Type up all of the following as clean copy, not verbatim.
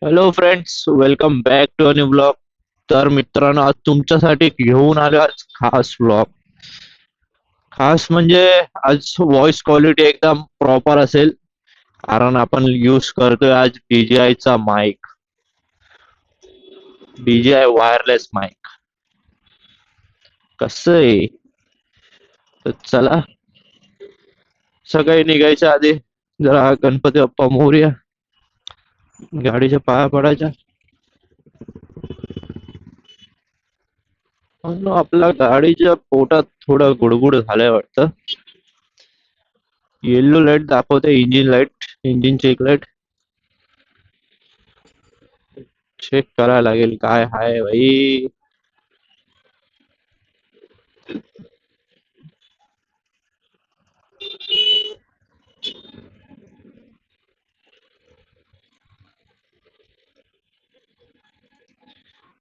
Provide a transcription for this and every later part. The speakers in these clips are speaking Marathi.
Hello friends, welcome back to a new blog. तर मित्रांनो, आज तुमच्यासाठी घेऊन आलो आज खास ब्लॉग. खास म्हणजे आज व्हॉइस क्वालिटी एकदम प्रॉपर असेल, कारण आपण यूज करतोय आज DJI चा माईक. DJI wireless mic. कसं आहे? तर चला, सकाळी निघायच्या आधी जरा गणपती बाप्पा मोरया गाडीच्या पाया पडायच्या. पण आपल्या गाडीच्या पोटात थोडं गुडगुड झालंय वाटतं. येल्लो लाईट दाखवते, engine light, engine check light. Check करायला लागेल काय हाय भाई.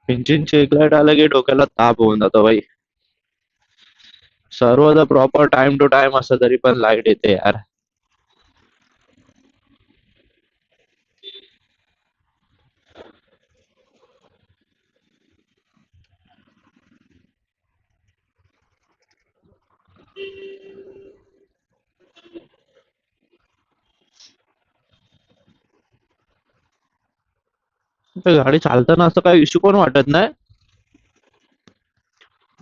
इंजिन चेक लाईट आलं की डोक्याला ताप होऊन जातो भाई. सर्व प्रॉपर टाइम टू टाइम असं तरी पण लाईट येते यार. तर गाडी चालताना असं काही इश्यू पण वाटत नाही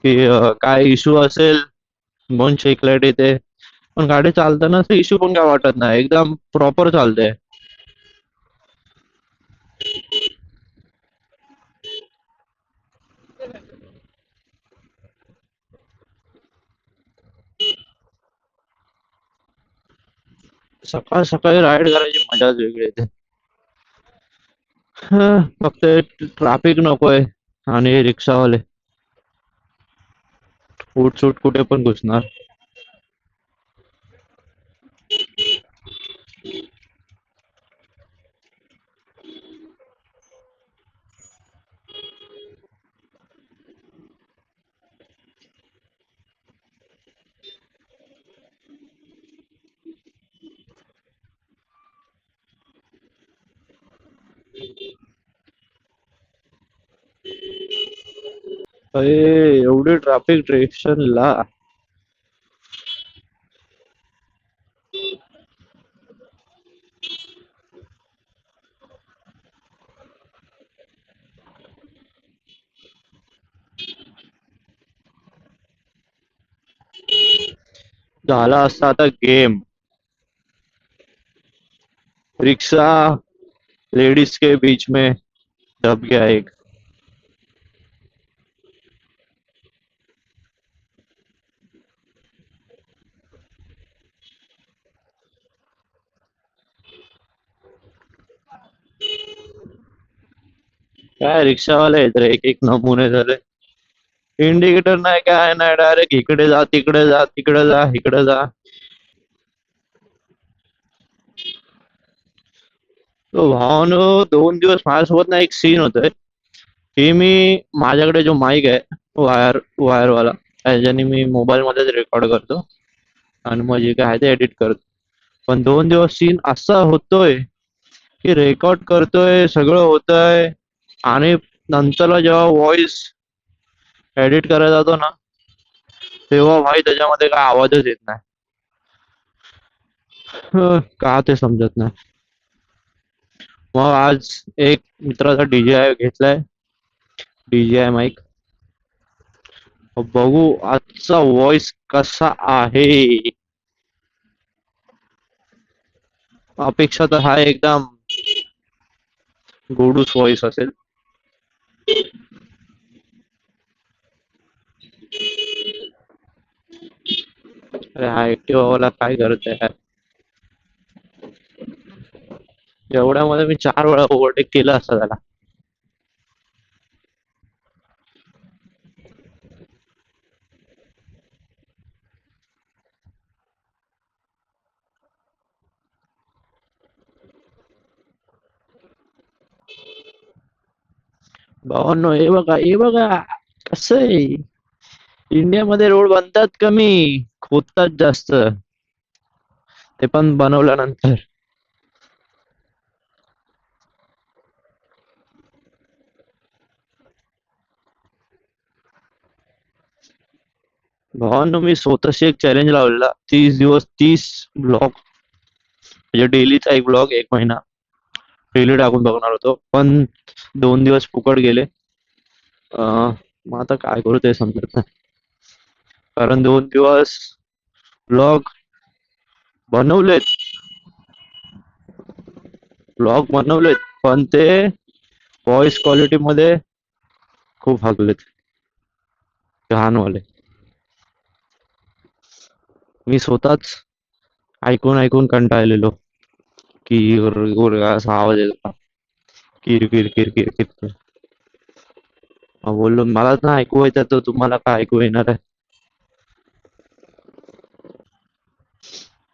की काय इश्यू असेल म्हणून चेक लाईट येते. पण गाडी चालताना असं इश्यू पण काय वाटत नाही, एकदम प्रॉपर चालते. सकाळ सकाळी राईड करायची मजाच वेगळी येते. फक्त ट्रॅफिक नकोय आणि रिक्षावाले उठसूट कुठे पण घुसणार. अरे, एवढी ट्रॅफिक ला झाला असता आता गेम. रिक्शा लेडीज के बीच में दब गया एक. काय रिक्षावाले आहेत रे, एक एक नमुने झाले. इंडिकेटर नाही, काय नाही, डायरेक्ट इकडे जा, तिकडे जा, तिकडे जा, इकडे जा. तो भावानो, 2 दिवस माझ्यासोबत ना एक सीन होतोय की मी माझ्याकडे जो माईक आहे, वायर वाला, त्याच्याने मी मोबाईल मध्येच रेकॉर्ड करतो आणि मग जे काय आहे ते एडिट करतो. पण 2 दिवस सीन असा होतोय की रेकॉर्ड करतोय, सगळं होतंय, आणि नंतरला जेव्हा व्हॉइस एडिट करायला जातो ना, तेव्हा भाई त्याच्यामध्ये काय आवाजच येत नाही. का ते समजत नाही. मग आज एक मित्राचा DJI घेतलाय, DJI माईक. बघू आजचा व्हॉइस कसा आहे. अपेक्षा तर हा एकदम गोडूस व्हॉइस असेल. अरे हा ऍक्टिव्हा वाला काय करत आहे. एवढ्यामध्ये मी 4 वेळा ओव्हरटेक केलं असतं त्याला. भावांनो, हे बघा कसं आहे. इंडियामध्ये रोड बनतात कमी, खोदतात जास्त, ते पण बनवल्यानंतर. भावांनो, मी स्वतःशी एक चॅलेंज लावलेला, 30 दिवस 30 ब्लॉग, म्हणजे डेलीचा एक ब्लॉग, 1 महिना डेली टाकून बघणार होतो, पण 2 दिवस फुकट गेले. मग आता काय करू ते समजत नाही, कारण 2 दिवस ब्लॉग बनवलेत, पण ते व्हॉइस क्वालिटी मध्ये खूप हागलेत, लहानवाले. मी स्वतःच ऐकून ऐकून कंटाळलेलो, की असा आवाज येतो, किर किर किर किर किर किर. मग बोललो, मला ना ऐकू येतं, तर तुम्हाला काय ऐकू येणार आहे?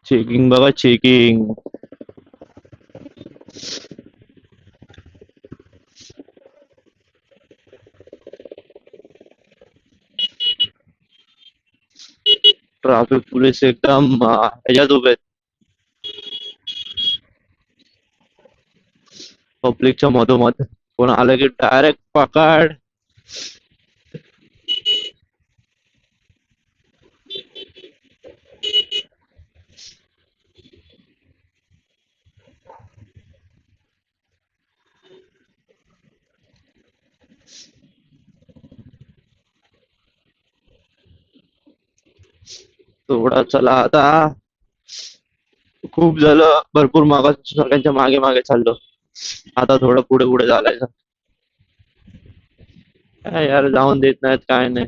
चेकिंग बघा, चेकिंग. ट्रॅफिक पोलीस एकदम ह्याच्यात उभे, पब्लिकच्या मधोमध. कोण आलं की डायरेक्ट पकड. थोडा चला आता, खूप झालं, भरपूर मागा सगळ्यांच्या मागे मागे चाललो. आता थोडं पुढे पुढे चालायचं. काय यार, जाऊन देत नाहीत, काय नाही.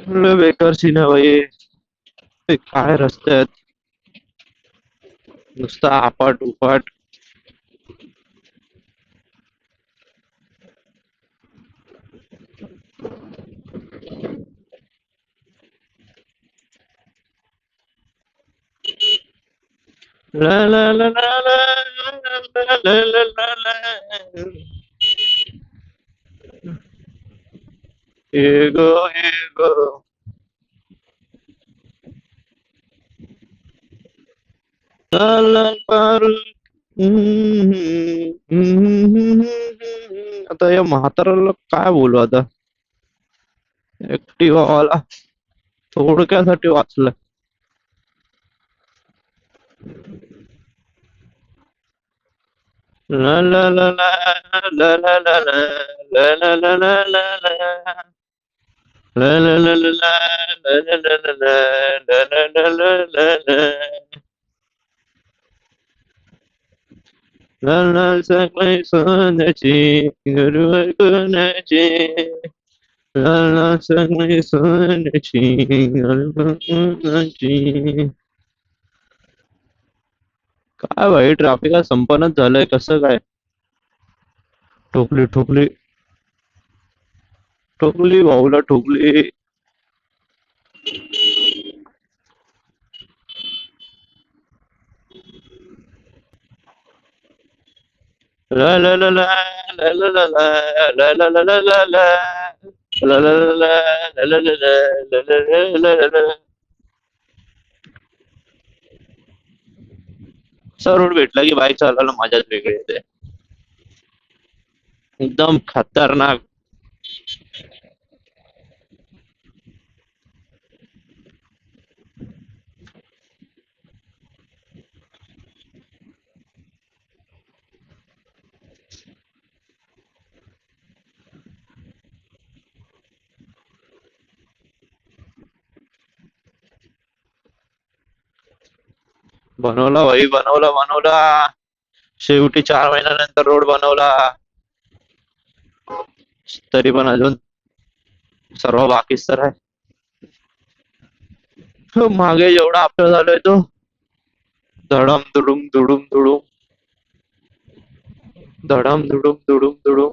लय बेकार सीन आहे भाई. ते काय रस्ते आहेत, नुसता आपाट उपाट. ला ला ला ला ला ला ला ला ला ला. एगो एगो. लाल लाल पारू. आता या म्हाताराला काय बोलू आता? ऍक्टिव्हा वाला थोडक्यासाठी वाचलं. ला ला ला ला ला ला ला ला ला ला ला ला ला ला. ला ला ला ला ला ला ला ला ला ला ला ला ला ला. लाल लाल सगळे सोन्याची, गरुवर कोणाची? लाल लाल सगळे सोन्याची, गरुवर कोणाची? काय भाई, ट्रॅफिक संपन्नच झालंय, कसं काय? ठोकली ठोकली ठोकली, भाऊला ठोकली. ला ला ला ला ला ला ला ला ला ला ला ला ला. ला ला ला ला ला ला ला ला ला ला ला ला. असा रोड भेटला की बाईक चालवायला मजाच वेगळी येते, एकदम खतरनाक. बनवला भाई, बनवला बनवला. शेवटी 4 महिन्यानंतर रोड बनवला, तरी पण अजून सर्व बाकीच तर आहे. मागे जेवढा आपलं झालोय तो, धडम धुडूम धुडूम धुडूम, धडम धुडूम धुडूम धुडूम.